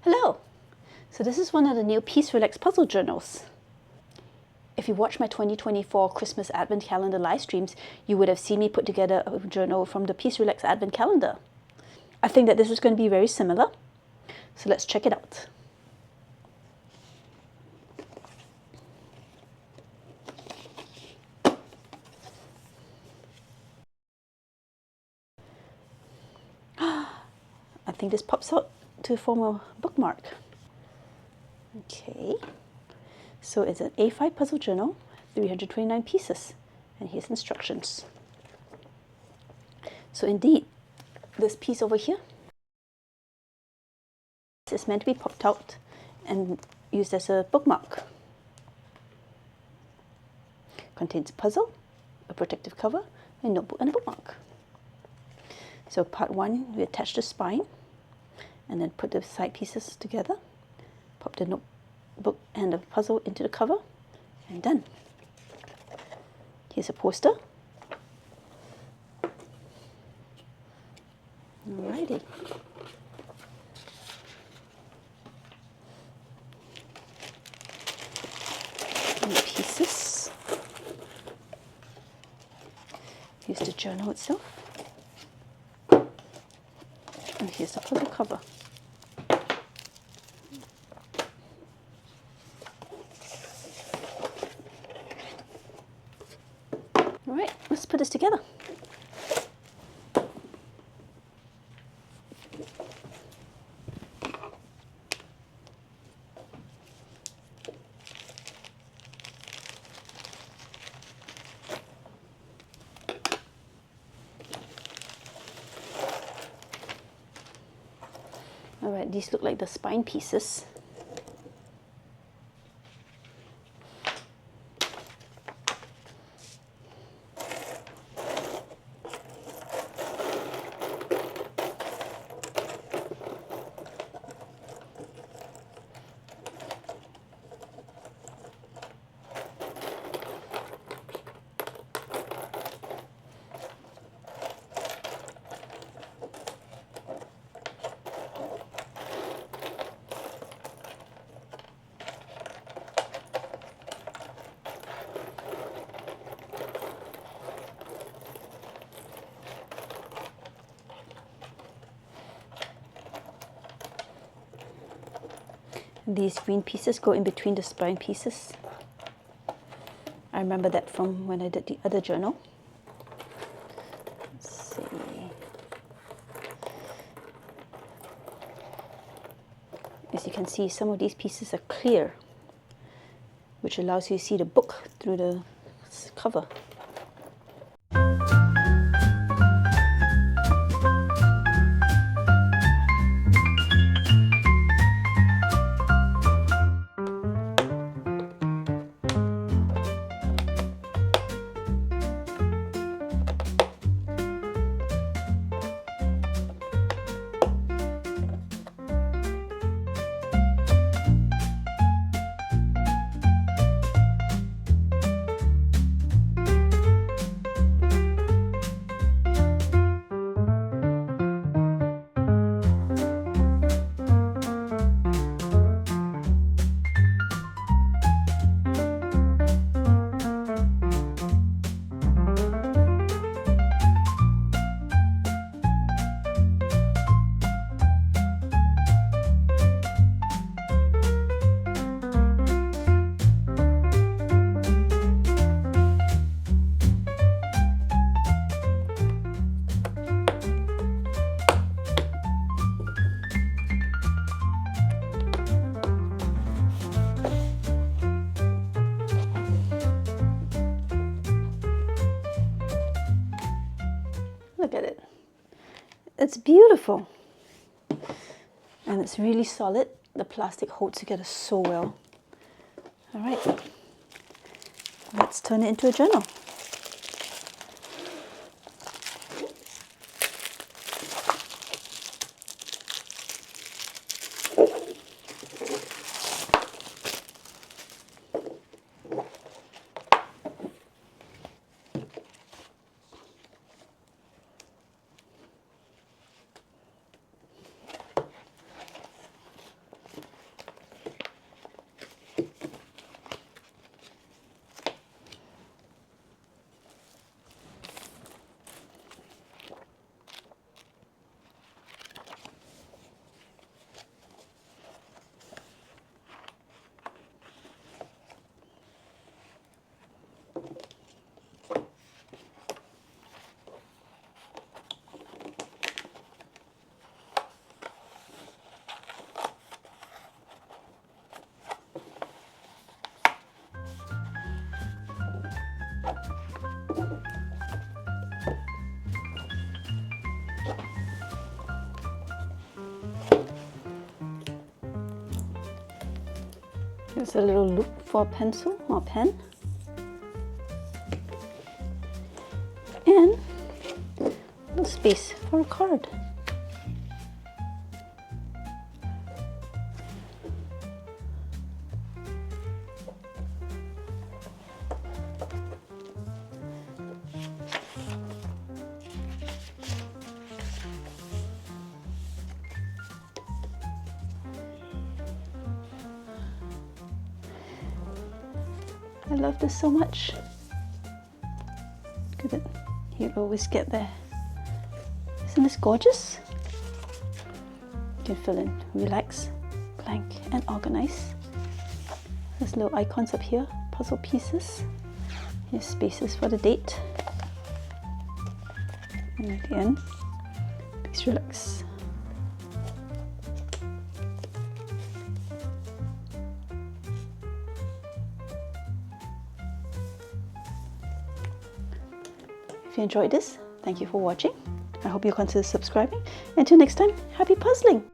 Hello! So this is one of the new PieceRelax puzzle journals. If you watch my 2024 Christmas Advent Calendar live streams, you would have seen me put together a journal from the PieceRelax Advent Calendar. I think that this is going to be very similar, so let's check it out. I think this pops out to form a bookmark. Okay, so it's an A5 puzzle journal, 329 pieces, and here's instructions. So indeed, this piece over here is meant to be popped out and used as a bookmark. Contains a puzzle, a protective cover, a notebook, and a bookmark. So part 1, we attach the spine and then put the side pieces together, pop the notebook and the puzzle into the cover, and done. Here's a poster. Alrighty. And pieces. Here's the journal itself. And here's the puzzle cover. Alright, let's put this together. Alright, these look like the spine pieces. These green pieces go in between the spine pieces. I remember that from when I did the other journal. Let's see. As you can see, some of these pieces are clear, which allows you to see the book through the cover. Look at it. It's beautiful. And it's really solid. The plastic holds together so well. All right. Let's turn it into a journal. Here's a little loop for a pencil or pen. And a little space for a card. I love this so much. Look at it. You always get there. Isn't this gorgeous? You can fill in relax, blank, and organize. There's little icons up here, puzzle pieces. Here's spaces for the date. And at the end, PieceRelax. If you enjoyed this, thank you for watching. I hope you'll consider subscribing. Until next time, happy puzzling!